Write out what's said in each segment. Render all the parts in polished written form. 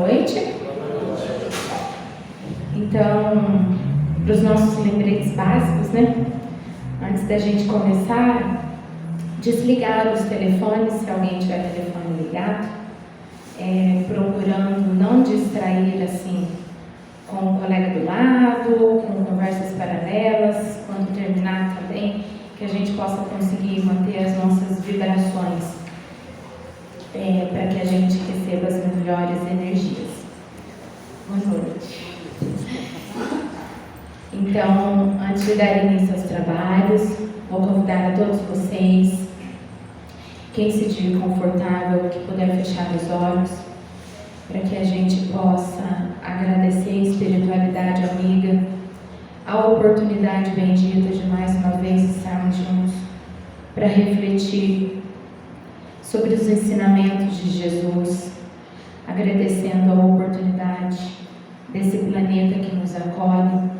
noite. Então, para os nossos lembretes básicos, né? Antes da gente começar, desligar os telefones, se alguém tiver telefone ligado, procurando não distrair assim com o colega do lado, com conversas paralelas. Quando terminar também, que a gente possa conseguir manter as nossas vibrações, para que a gente receba as melhores energias. Boa noite. Então, antes de dar início aos trabalhos, vou convidar a todos vocês, quem se sentir confortável, que puder fechar os olhos, para que a gente possa agradecer a espiritualidade amiga, a oportunidade bendita de mais uma vez estarmos juntos para refletir sobre os ensinamentos de Jesus, agradecendo a oportunidade desse planeta que nos acolhe,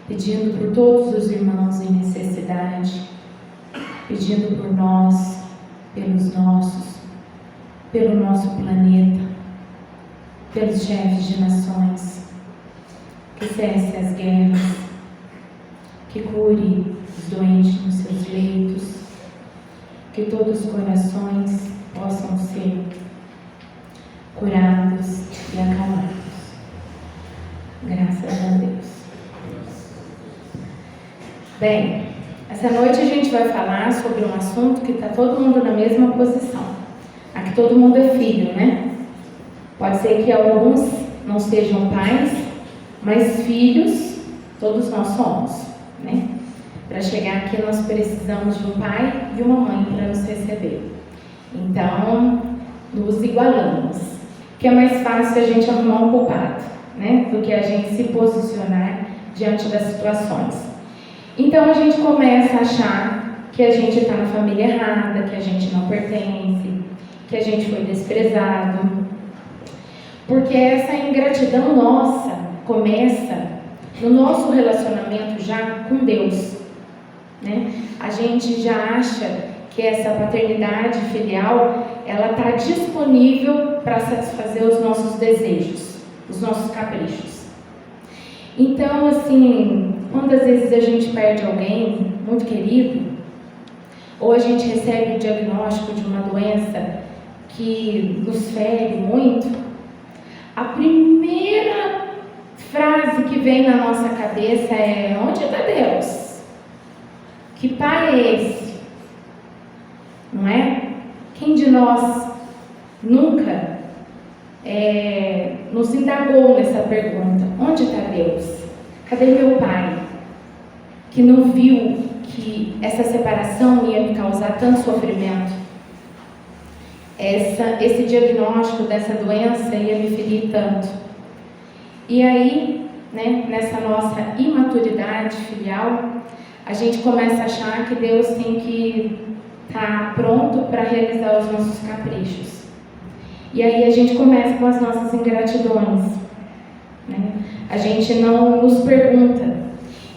pedindo por todos os irmãos em necessidade, pedindo por nós, pelos nossos, pelo nosso planeta, pelos chefes de nações, que cesse as guerras, que cure os doentes nos seus leitos, que todos os corações possam ser curados e acalmados. Graças a Deus. Bem, essa noite a gente vai falar sobre um assunto que está todo mundo na mesma posição. Aqui todo mundo é filho, né? Pode ser que alguns não sejam pais, mas filhos todos nós somos, né? Para chegar aqui nós precisamos de um pai e uma mãe para nos receber. Então, nos igualamos. Que é mais fácil a gente arrumar um culpado, né? Do que a gente se posicionar diante das situações. Então a gente começa a achar que a gente está na família errada, que a gente não pertence, que a gente foi desprezado. Porque essa ingratidão nossa começa no nosso relacionamento já com Deus, né? A gente já acha que essa paternidade filial, ela está disponível para satisfazer os nossos desejos, os nossos caprichos. Então, assim, quantas vezes a gente perde alguém muito querido, ou a gente recebe o diagnóstico de uma doença que nos fere muito, a primeira frase que vem na nossa cabeça é: onde está Deus? Que pai é esse? Não é? Quem de nós nunca nos indagou nessa pergunta: onde está Deus? Cadê meu pai? Que não viu que essa separação ia me causar tanto sofrimento. Esse diagnóstico dessa doença ia me ferir tanto. E aí, né, nessa nossa imaturidade filial, a gente começa a achar que Deus tem que estar pronto para realizar os nossos caprichos. E aí a gente começa com as nossas ingratidões, né? A gente não nos pergunta.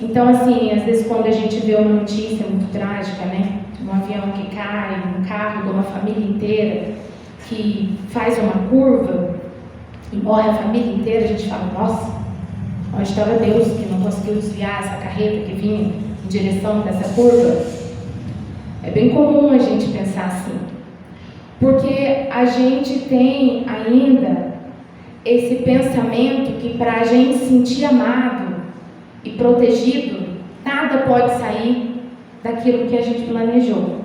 Então, assim, às vezes quando a gente vê uma notícia muito trágica, né? Um avião que cai, um carro de uma família inteira que faz uma curva e morre a família inteira, a gente fala: nossa, onde estava Deus que não conseguiu desviar essa carreta que vinha em direção dessa curva? É bem comum a gente pensar assim, porque a gente tem ainda esse pensamento que para a gente se sentir amado e protegido, nada pode sair daquilo que a gente planejou.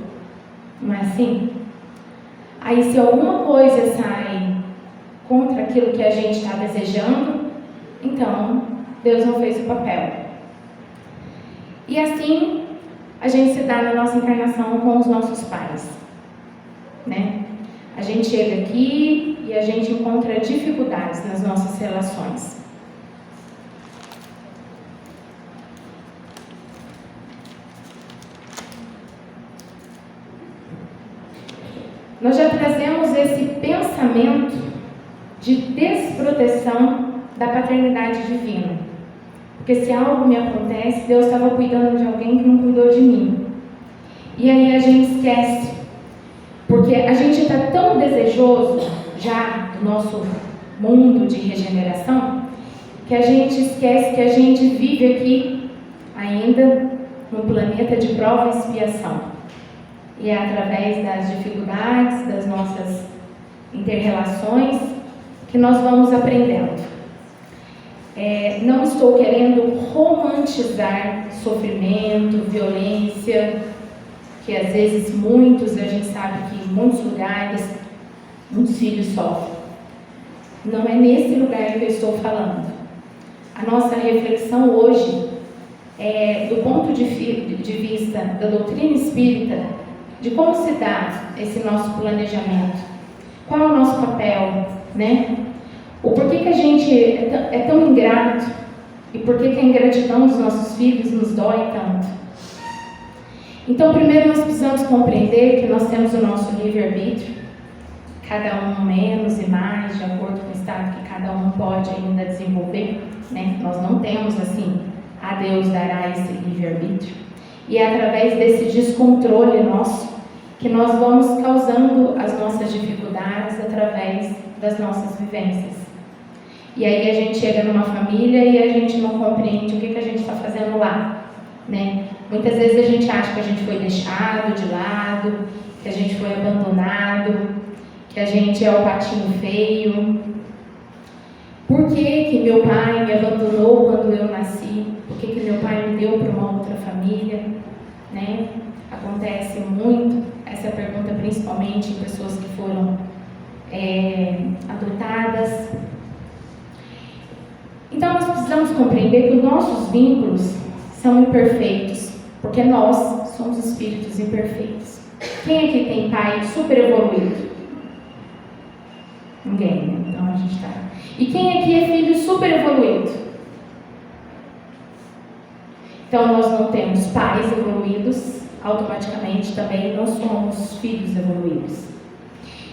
Não é assim? Aí se alguma coisa sai contra aquilo que a gente está desejando, então Deus não fez o papel. E assim a gente se dá na nossa encarnação com os nossos pais, né? A gente chega aqui e a gente encontra dificuldades nas nossas relações. Nós já trazemos esse pensamento de desproteção da paternidade divina. Porque se algo me acontece, Deus estava cuidando de alguém que não cuidou de mim. E aí a gente esquece. Porque a gente está tão desejoso já do nosso mundo de regeneração, que a gente esquece que a gente vive aqui ainda no planeta de prova e expiação. E é através das dificuldades, das nossas inter-relações, que nós vamos aprendendo. Não estou querendo romantizar sofrimento, violência, que às vezes a gente sabe que em muitos lugares, muitos filhos sofrem. Não é nesse lugar que eu estou falando. A nossa reflexão hoje é do ponto de vista da doutrina espírita, de como se dá esse nosso planejamento. Qual é o nosso papel, né? O porquê que a gente é tão ingrato e porquê que a ingratidão dos nossos filhos nos dói tanto. Então, primeiro nós precisamos compreender que nós temos o nosso livre-arbítrio, cada um menos e mais, de acordo com o estado que cada um pode ainda desenvolver, né? Nós não temos assim, a Deus dará esse livre-arbítrio. E é através desse descontrole nosso que nós vamos causando as nossas dificuldades através das nossas vivências. E aí a gente chega numa família e a gente não compreende o que a gente está fazendo lá, né? Muitas vezes a gente acha que a gente foi deixado de lado, que a gente foi abandonado, que a gente é o patinho feio. Por que meu pai me abandonou quando eu nasci? Por que meu pai me deu para uma outra família? Né? Acontece muito essa pergunta, principalmente em pessoas que foram adotadas. Então nós precisamos compreender que os nossos vínculos são imperfeitos, porque nós somos espíritos imperfeitos. Quem aqui tem pai super evoluído? Ninguém, então a gente está. E quem aqui é filho super evoluído? Então nós não temos pais evoluídos, automaticamente também não somos filhos evoluídos.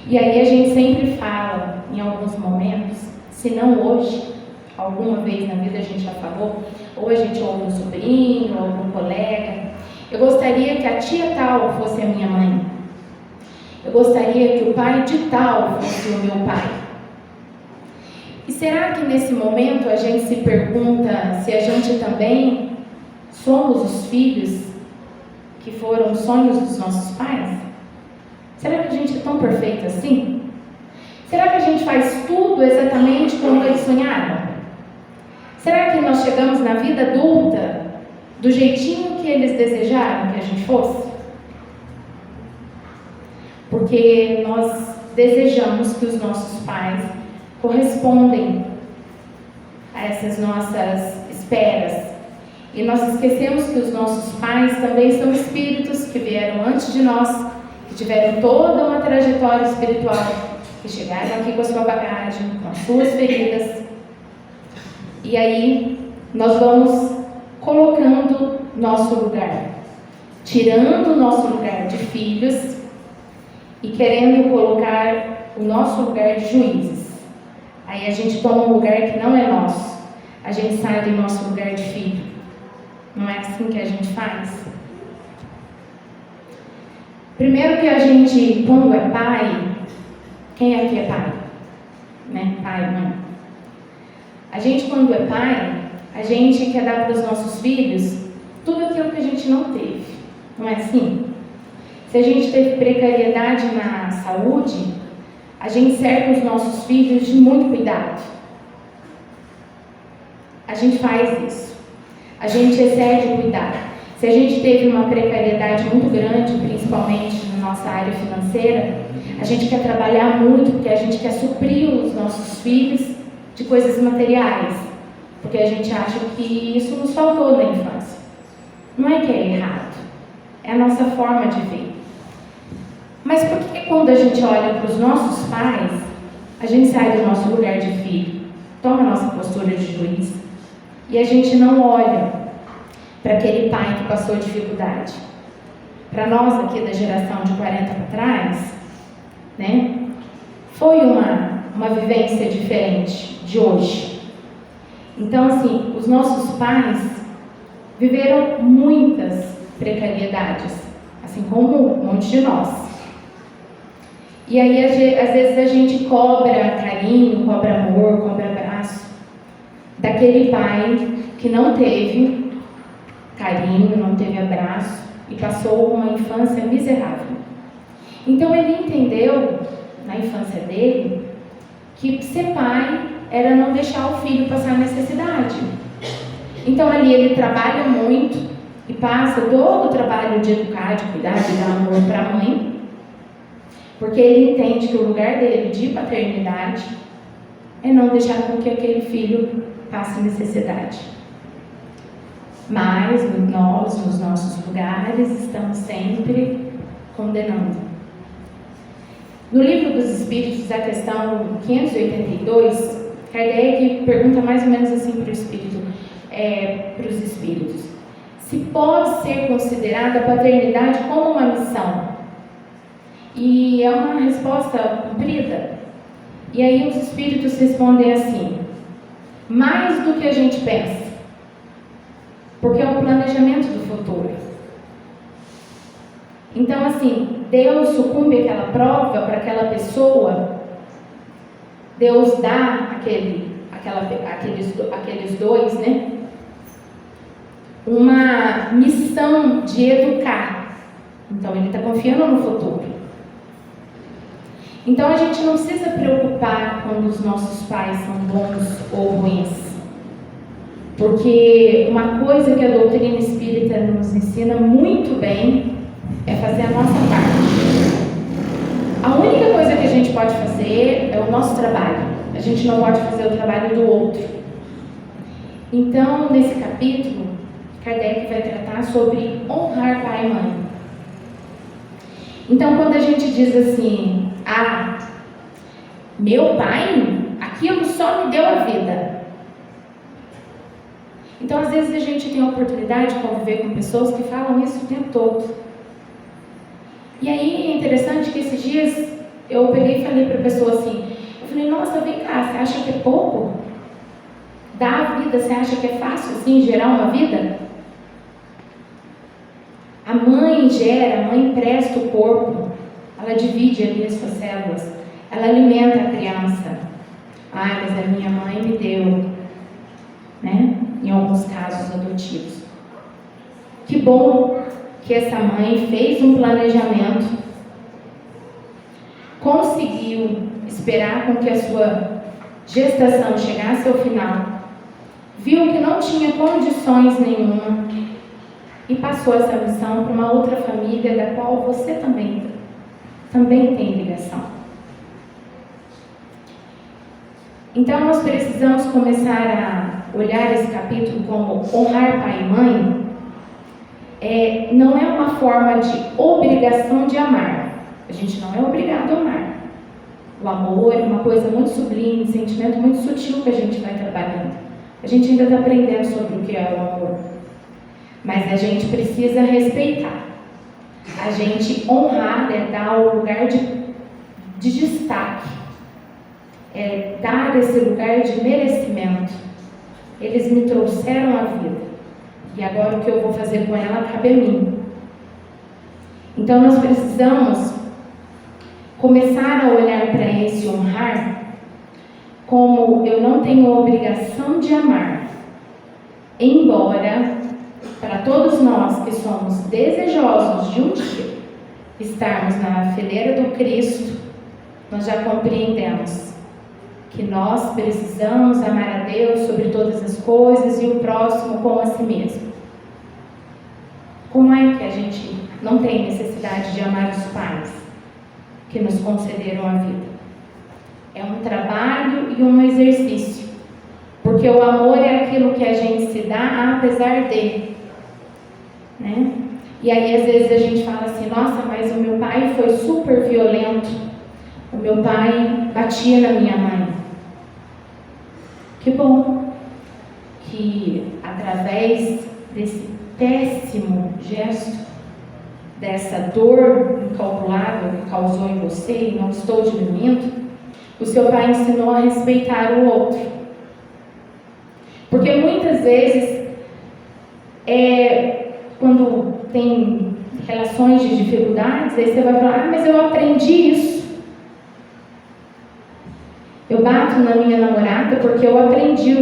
E aí a gente sempre fala, em alguns momentos, se não hoje, alguma vez na vida a gente já falou, ou a gente ouve um sobrinho, ou algum colega, eu gostaria que a tia tal fosse a minha mãe. Eu gostaria que o pai de tal fosse o meu pai. E será que nesse momento a gente se pergunta se a gente também somos os filhos que foram sonhos dos nossos pais? Será que a gente é tão perfeito assim? Será que a gente faz tudo exatamente como eles sonharam? Será que nós chegamos na vida adulta do jeitinho que eles desejaram que a gente fosse? Porque nós desejamos que os nossos pais correspondem a essas nossas esperas. E nós esquecemos que os nossos pais também são espíritos que vieram antes de nós, que tiveram toda uma trajetória espiritual, que chegaram aqui com a sua bagagem, com as suas feridas. E aí nós vamos colocando nosso lugar, tirando o nosso lugar de filhos e querendo colocar o nosso lugar de juízes. Aí a gente toma um lugar que não é nosso, a gente sai do nosso lugar de filho. Não é assim que a gente faz? Primeiro que a gente, quando é pai, quem aqui é pai? Né? Pai, mãe. A gente, quando é pai, a gente quer dar para os nossos filhos tudo aquilo que a gente não teve. Não é assim? Se a gente teve precariedade na saúde, a gente cerca os nossos filhos de muito cuidado. A gente faz isso. A gente excede o cuidado. Se a gente teve uma precariedade muito grande, principalmente na nossa área financeira, a gente quer trabalhar muito porque a gente quer suprir os nossos filhos de coisas materiais, porque a gente acha que isso nos faltou na infância. Não é que é errado, é a nossa forma de ver. Mas por que quando a gente olha para os nossos pais, a gente sai do nosso lugar de filho, toma a nossa postura de juiz, e a gente não olha para aquele pai que passou dificuldade? Para nós aqui da geração de 40 para trás, né, foi uma vivência diferente de hoje. Então, assim, os nossos pais viveram muitas precariedades, assim como um monte de nós. E aí, às vezes, a gente cobra carinho, cobra amor, cobra abraço daquele pai que não teve carinho, não teve abraço e passou uma infância miserável. Então, ele entendeu, na infância dele, que ser pai era não deixar o filho passar necessidade. Então, ali ele trabalha muito e passa todo o trabalho de educar, de cuidar, de dar amor para a mãe, porque ele entende que o lugar dele de paternidade é não deixar com que aquele filho passe necessidade. Mas nós, nos nossos lugares, estamos sempre condenando. No Livro dos Espíritos, a questão 582, Kardec pergunta mais ou menos assim para os espíritos: se pode ser considerada a paternidade como uma missão? E é uma resposta comprida. E aí os espíritos respondem assim: mais do que a gente pensa, porque é um planejamento do futuro. Então, assim, Deus sucumbe àquela prova para aquela pessoa, Deus dá aqueles dois, né, uma missão de educar. Então, ele está confiando no futuro. Então, a gente não precisa preocupar quando os nossos pais são bons ou ruins. Porque uma coisa que a doutrina espírita nos ensina muito bem é fazer a nossa parte. A única coisa que a gente pode fazer é o nosso trabalho. A gente não pode fazer o trabalho do outro. Então, nesse capítulo, Kardec vai tratar sobre honrar pai e mãe. Então, quando a gente diz assim: ah, meu pai, aquilo só me deu a vida. Então, às vezes a gente tem a oportunidade de conviver com pessoas que falam isso o tempo todo. E aí é interessante que esses dias eu peguei e falei para a pessoa assim, eu falei: nossa, vem cá, você acha que é pouco? Dar a vida, você acha que é fácil assim, gerar uma vida? A mãe gera, a mãe empresta o corpo, ela divide ali as suas células, ela alimenta a criança. Ah, mas a minha mãe me deu, né? Em alguns casos adotivos. Que bom que essa mãe fez um planejamento, conseguiu esperar com que a sua gestação chegasse ao final, viu que não tinha condições nenhuma e passou essa missão para uma outra família da qual você também tem ligação. Então nós precisamos começar a olhar esse capítulo como honrar pai e mãe. Não é uma forma de obrigação de amar. A gente não é obrigado a amar. O amor é uma coisa muito sublime, um sentimento muito sutil que a gente vai trabalhando. A gente ainda está aprendendo sobre o que é o amor. Mas a gente precisa respeitar. A gente honrar é dar o lugar de destaque. É dar esse lugar de merecimento. Eles me trouxeram a vida. E agora o que eu vou fazer com ela cabe a mim. Então nós precisamos começar a olhar para esse honrar como eu não tenho obrigação de amar. Embora, para todos nós que somos desejosos de um dia estarmos na fileira do Cristo, nós já compreendemos que nós precisamos amar a Deus sobre todas as coisas e o próximo como a si mesmo. Como é que a gente não tem necessidade de amar os pais que nos concederam a vida? É um trabalho e um exercício, porque o amor é aquilo que a gente se dá apesar de, né? E aí às vezes a gente fala assim: nossa, mas o meu pai foi super violento, o meu pai batia na minha mãe. Que bom que através desse péssimo gesto, dessa dor incalculável que causou em você, e não estou diminuindo, o seu pai ensinou a respeitar o outro. Porque muitas vezes, quando tem relações de dificuldades, aí você vai falar: ah, mas eu aprendi isso Eu bato na minha namorada porque eu aprendi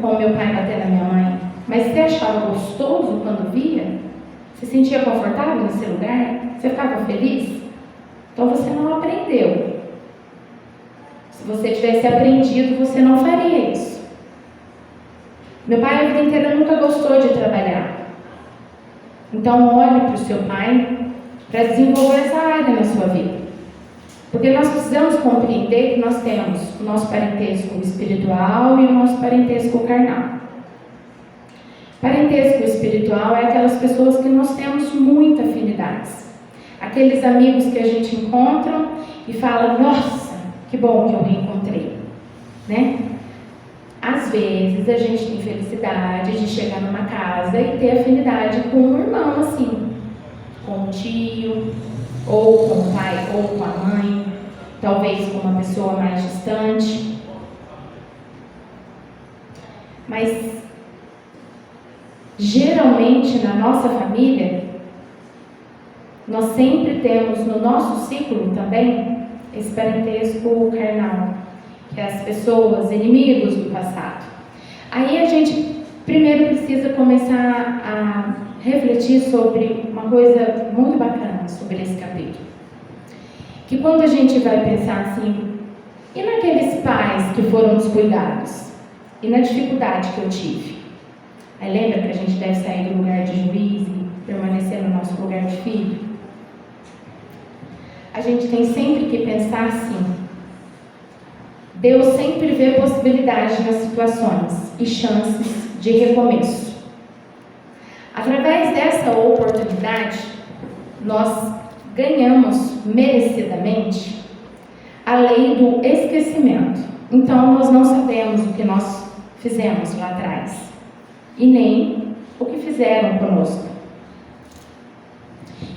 com o meu pai bater na minha mãe. Mas você achava gostoso quando via? Você se sentia confortável nesse lugar? Você ficava feliz? Então você não aprendeu. Se você tivesse aprendido, você não faria isso. Meu pai a vida inteira nunca gostou de trabalhar. Então olhe para o seu pai para desenvolver essa área na sua vida. Porque nós precisamos compreender que nós temos o nosso parentesco espiritual e o nosso parentesco carnal. Parentesco espiritual é aquelas pessoas que nós temos muita afinidade. Aqueles amigos que a gente encontra e fala, nossa, que bom que eu reencontrei, né? Às vezes a gente tem felicidade de chegar numa casa e ter afinidade com um irmão assim, com um tio, ou com o pai, ou com a mãe, talvez com uma pessoa mais distante. Mas geralmente na nossa família, nós sempre temos no nosso ciclo também esse parentesco carnal, que é as pessoas, inimigos do passado. Aí a gente primeiro precisa começar a refletir sobre uma coisa muito bacana sobre esse capítulo. Que quando a gente vai pensar assim, e naqueles pais que foram descuidados? E na dificuldade que eu tive? Aí lembra que a gente deve sair do lugar de juiz e permanecer no nosso lugar de filho? A gente tem sempre que pensar assim, Deus sempre vê possibilidades nas situações e chances de recomeço. Através dessa oportunidade, nós ganhamos merecidamente a lei do esquecimento. Então, nós não sabemos o que nós fizemos lá atrás e nem o que fizeram conosco.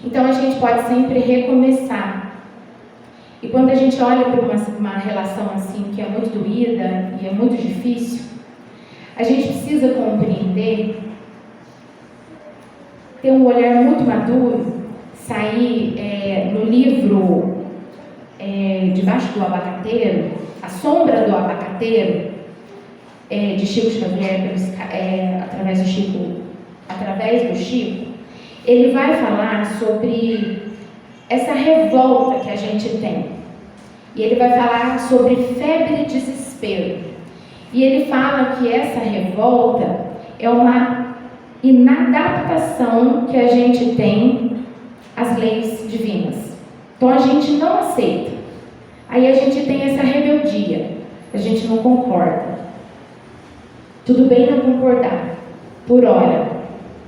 Então, a gente pode sempre recomeçar. E quando a gente olha para uma relação assim, que é muito doída e é muito difícil, a gente precisa compreender, ter um olhar muito maduro, sair no livro Debaixo do Abacateiro, A Sombra do Abacateiro, de Chico Xavier, através do Chico, ele vai falar sobre essa revolta que a gente tem. E ele vai falar sobre febre e desespero. E ele fala que essa revolta é uma inadaptação que a gente tem às leis divinas. Então a gente não aceita. Aí a gente tem essa rebeldia. A gente não concorda. Tudo bem não concordar, por hora.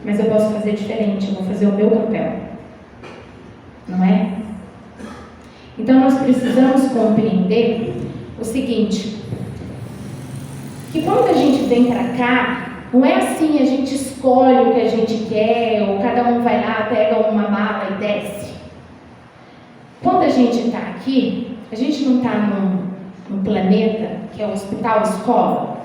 Mas eu posso fazer diferente, eu vou fazer o meu papel. Não é? Então nós precisamos compreender o seguinte, que quando a gente vem para cá, não é assim, a gente escolhe o que a gente quer, ou cada um vai lá, pega uma mala e desce. Quando a gente está aqui, a gente não está num planeta que é o hospital escola.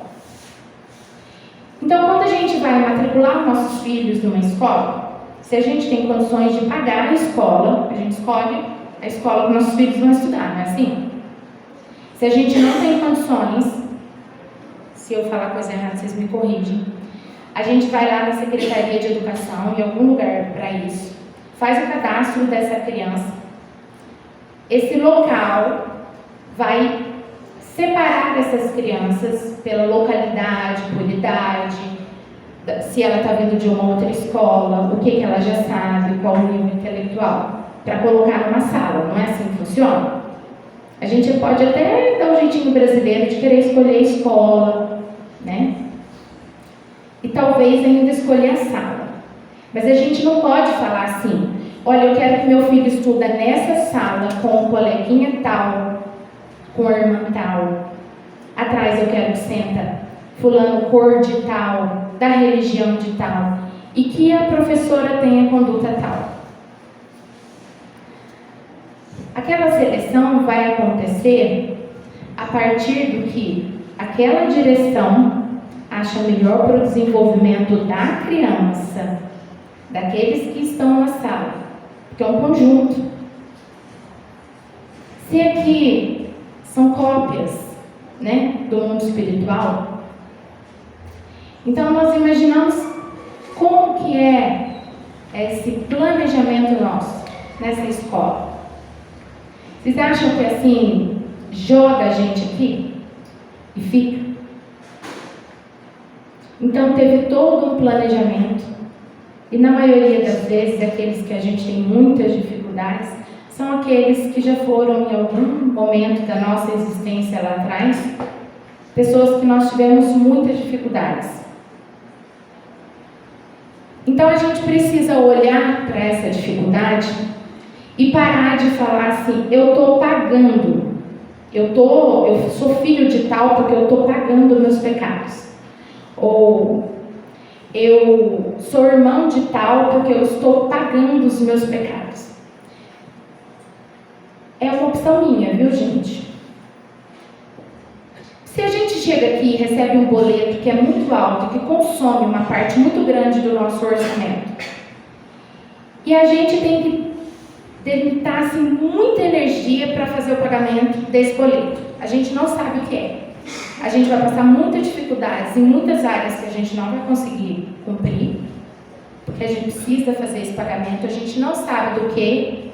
Então quando a gente vai matricular nossos filhos numa escola, se a gente tem condições de pagar a escola, a gente escolhe a escola que nossos filhos vão estudar, não é assim? Se a gente não tem condições, se eu falar coisa errada, vocês me corrigem, a gente vai lá na Secretaria de Educação, em algum lugar para isso, faz o cadastro dessa criança. Esse local vai separar essas crianças pela localidade, por idade, se ela está vindo de uma outra escola, o que ela já sabe, qual o nível intelectual, para colocar numa sala. Não é assim que funciona? A gente pode até dar um jeitinho brasileiro de querer escolher a escola, né? E talvez ainda escolher a sala. Mas a gente não pode falar assim, olha, eu quero que meu filho estuda nessa sala com o coleguinha tal, com a irmã tal. Atrás eu quero que senta fulano cor de tal, da religião de tal, e que a professora tenha conduta tal. Aquela seleção vai acontecer a partir do que aquela direção acha melhor para o desenvolvimento da criança, daqueles que estão na sala, porque é um conjunto. Se aqui são cópias, né, do mundo espiritual. Então nós imaginamos como que é esse planejamento nosso nessa escola. Vocês acham que assim joga a gente aqui e fica? Então teve todo um planejamento, e na maioria das vezes aqueles que a gente tem muitas dificuldades são aqueles que já foram em algum momento da nossa existência lá atrás, pessoas que nós tivemos muitas dificuldades. Então a gente precisa olhar para essa dificuldade e parar de falar assim: eu estou pagando, eu sou filho de tal porque eu estou pagando meus pecados, ou eu sou irmão de tal porque eu estou pagando os meus pecados. É uma opção minha, viu, gente? Se a gente chega aqui e recebe um boleto que é muito alto, que consome uma parte muito grande do nosso orçamento, e a gente tem que dedicar assim, muita energia para fazer o pagamento desse boleto, a gente não sabe o que é. A gente vai passar muitas dificuldades em muitas áreas que a gente não vai conseguir cumprir, porque a gente precisa fazer esse pagamento, a gente não sabe do que,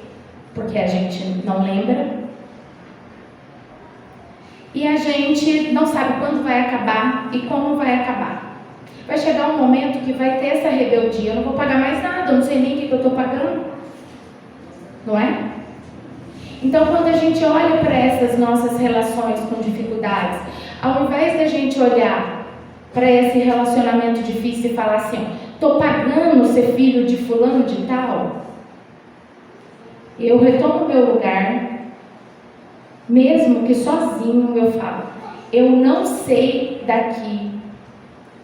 porque a gente não lembra. E a gente não sabe quando vai acabar e como vai acabar. Vai chegar um momento que vai ter essa rebeldia: eu não vou pagar mais nada, eu não sei nem o que eu estou pagando. Não é? Então, quando a gente olha para essas nossas relações com dificuldades, ao invés da gente olhar para esse relacionamento difícil e falar assim: estou pagando ser filho de fulano de tal, eu retomo meu lugar. Mesmo que sozinho eu falo: eu não sei daqui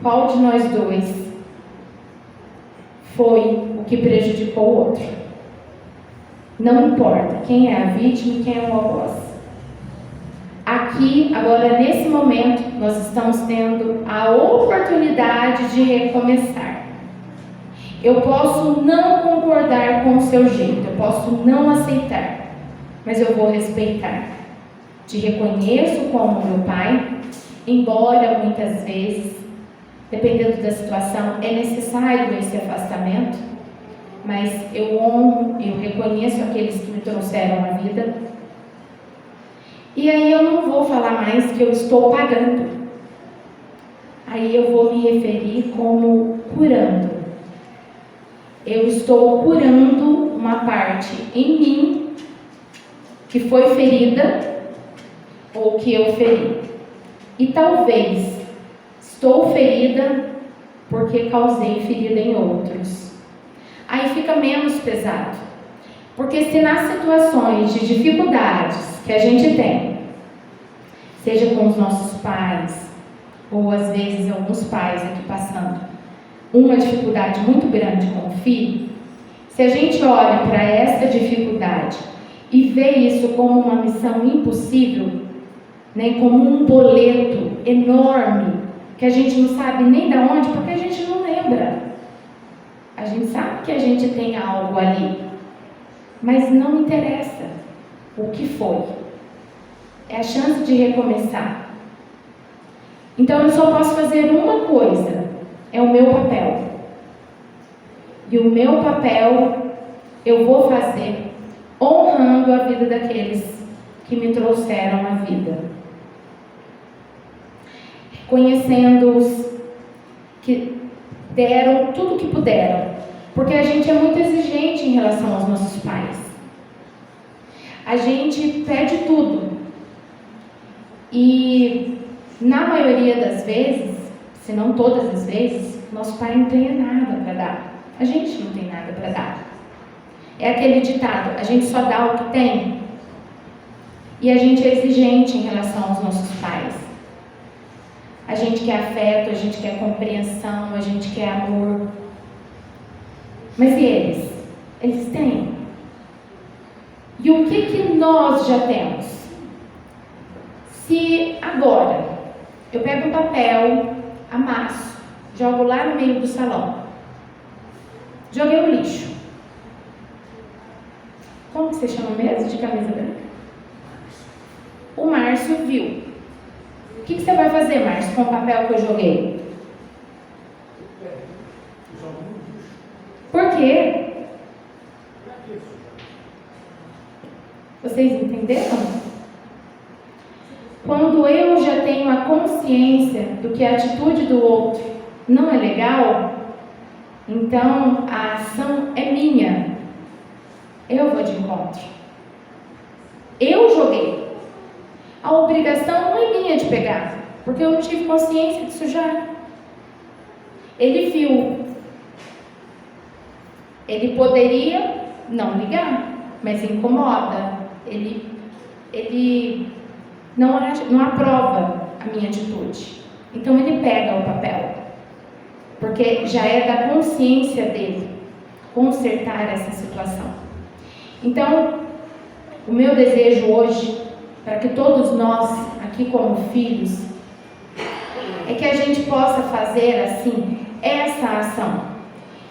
qual de nós dois foi o que prejudicou o outro. Não importa quem é a vítima e quem é o algoz. Aqui, agora, nesse momento, nós estamos tendo a oportunidade de recomeçar. Eu posso não concordar com o seu jeito, eu posso não aceitar, mas eu vou respeitar. Te reconheço como meu pai, embora muitas vezes, dependendo da situação, é necessário esse afastamento, mas eu honro, eu reconheço aqueles que me trouxeram a vida. E aí eu não vou falar mais que eu estou pagando. Aí eu vou me referir como curando. Eu estou curando uma parte em mim que foi ferida, ou que eu feri. E talvez estou ferida porque causei ferida em outros. Aí fica menos pesado. Porque se nas situações de dificuldades que a gente tem, seja com os nossos pais, ou às vezes alguns pais aqui passando uma dificuldade muito grande com o filho, se a gente olha para essa dificuldade e vê isso como uma missão impossível, né, como um boleto enorme, que a gente não sabe nem de onde, porque a gente não lembra. A gente sabe que a gente tem algo ali, mas não interessa o que foi. É a chance de recomeçar. Então eu só posso fazer uma coisa, é o meu papel. E o meu papel eu vou fazer honrando a vida daqueles que me trouxeram a vida. Conhecendo-os, que deram tudo o que puderam, porque a gente é muito exigente em relação aos nossos pais. A gente pede tudo, e na maioria das vezes, se não todas as vezes, nosso pai não tem nada para dar. A gente não tem nada para dar. É aquele ditado: a gente só dá o que tem. E a gente é exigente em relação aos nossos pais. A gente quer afeto, a gente quer compreensão, a gente quer amor. Mas e eles? Eles têm. E o que nós já temos? Se agora eu pego um papel, amasso, jogo lá no meio do salão, joguei no lixo. Como que você chama mesmo de camisa branca? O Márcio viu. que você vai fazer, Márcio, com o papel que eu joguei? Por quê? Vocês entenderam? Quando eu já tenho a consciência do que a atitude do outro não é legal, então a ação é minha. Eu vou de encontro. Eu joguei. A obrigação não é minha de pegar, porque eu não tive consciência de sujar. Ele viu. Ele poderia não ligar, mas incomoda. Ele não aprova a minha atitude. Então ele pega o papel, porque já é da consciência dele consertar essa situação. Então, o meu desejo hoje, para que todos nós, aqui como filhos, é que a gente possa fazer assim, essa ação,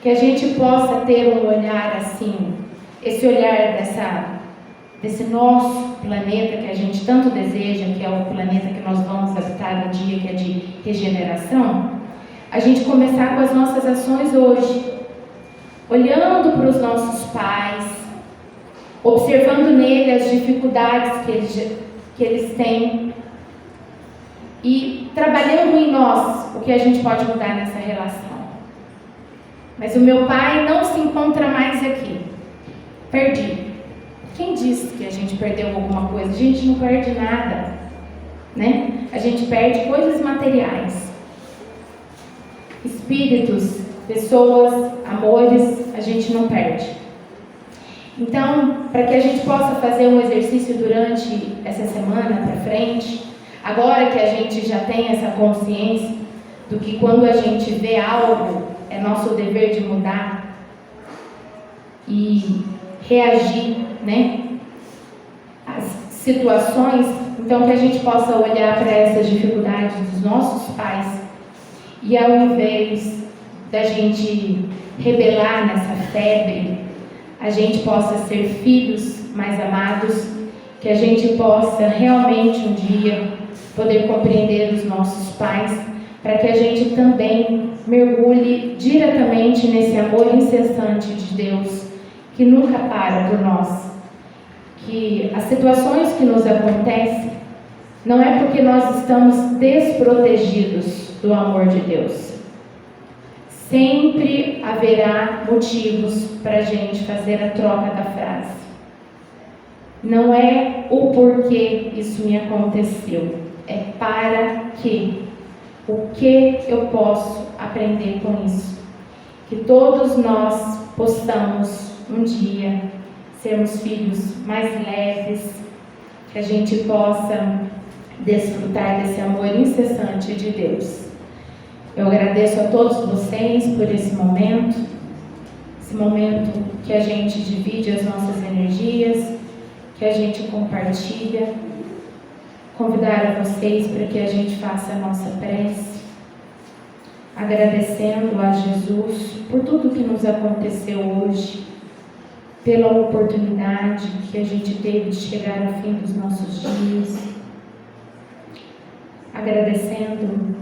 que a gente possa ter um olhar assim, esse olhar desse nosso planeta que a gente tanto deseja, que é o planeta que nós vamos habitar um dia, que é de regeneração, a gente começar com as nossas ações hoje, olhando para os nossos pais, observando nele as dificuldades que eles têm e trabalhando em nós o que a gente pode mudar nessa relação. Mas o meu pai não se encontra mais aqui. Perdi. Quem disse que a gente perdeu alguma coisa? A gente não perde nada, né? A gente perde coisas materiais. Espíritos, pessoas, amores, a gente não perde. Então, para que a gente possa fazer um exercício durante essa semana para frente, agora que a gente já tem essa consciência do que quando a gente vê algo, é nosso dever de mudar e reagir, né, às situações, então que a gente possa olhar para essas dificuldades dos nossos pais e ao invés da gente rebelar nessa febre, a gente possa ser filhos mais amados, que a gente possa realmente um dia poder compreender os nossos pais, para que a gente também mergulhe diretamente nesse amor incessante de Deus, que nunca para por nós. Que as situações que nos acontecem não é porque nós estamos desprotegidos do amor de Deus. Sempre haverá motivos para a gente fazer a troca da frase. Não é o porquê isso me aconteceu, é para que. O que eu posso aprender com isso? Que todos nós possamos um dia sermos filhos mais leves, que a gente possa desfrutar desse amor incessante de Deus. Eu agradeço a todos vocês por esse momento que a gente divide as nossas energias, que a gente compartilha. Convidar a vocês para que a gente faça a nossa prece, agradecendo a Jesus por tudo que nos aconteceu hoje, pela oportunidade que a gente teve de chegar ao fim dos nossos dias, agradecendo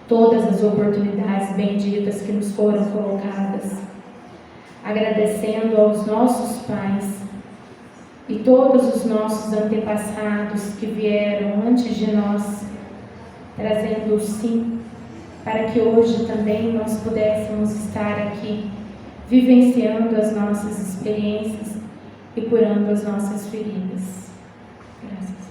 todas as oportunidades benditas que nos foram colocadas, agradecendo aos nossos pais e todos os nossos antepassados que vieram antes de nós, trazendo o sim, para que hoje também nós pudéssemos estar aqui, vivenciando as nossas experiências e curando as nossas feridas. Graças a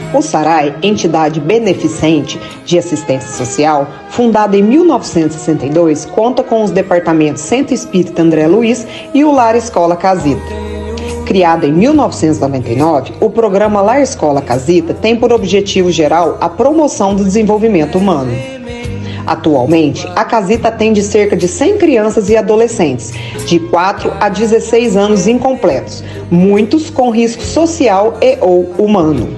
Deus. O SARAI, entidade beneficente de assistência social, fundada em 1962, conta com os departamentos Centro Espírita André Luiz e o Lar Escola Casita. Criado em 1999, o programa Lar Escola Casita tem por objetivo geral a promoção do desenvolvimento humano. Atualmente, a Casita atende cerca de 100 crianças e adolescentes, de 4 a 16 anos incompletos, muitos com risco social e ou humano.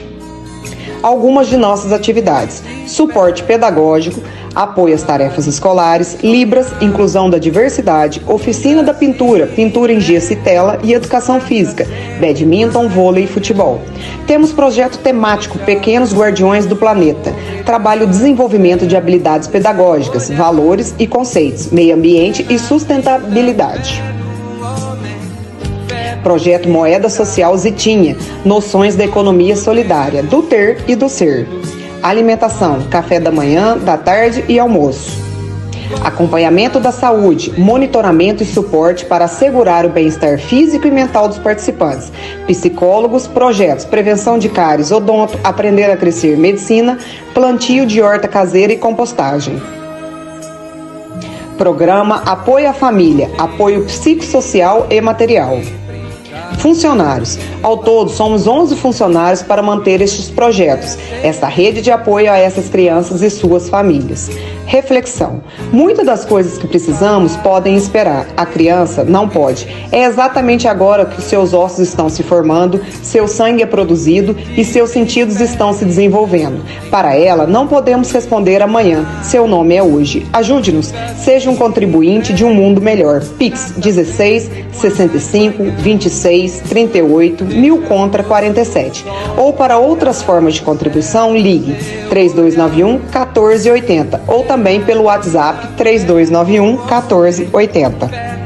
algumas de nossas atividades: suporte pedagógico, apoio às tarefas escolares, Libras, inclusão da diversidade, oficina da pintura, pintura em gesso e tela e educação física, badminton, vôlei e futebol. Temos projeto temático Pequenos Guardiões do Planeta, trabalho desenvolvimento de habilidades pedagógicas, valores e conceitos, meio ambiente e sustentabilidade. Projeto Moeda Social Zitinha, noções da economia solidária, do ter e do ser. Alimentação, café da manhã, da tarde e almoço. Acompanhamento da saúde, monitoramento e suporte para assegurar o bem-estar físico e mental dos participantes. Psicólogos, projetos, prevenção de cáries, odonto, aprender a crescer, medicina, plantio de horta caseira e compostagem. Programa Apoio à Família, apoio psicossocial e material. Funcionários. Ao todo, somos 11 funcionários para manter estes projetos, esta rede de apoio a essas crianças e suas famílias. Reflexão. Muitas das coisas que precisamos podem esperar. A criança não pode. É exatamente agora que seus ossos estão se formando, seu sangue é produzido e seus sentidos estão se desenvolvendo. Para ela, não podemos responder amanhã. Seu nome é hoje. Ajude-nos. Seja um contribuinte de um mundo melhor. Pix 16 65 26 38 1000 contra 47. Ou para outras formas de contribuição, ligue 3291 1480 ou também pelo WhatsApp 3291 1480.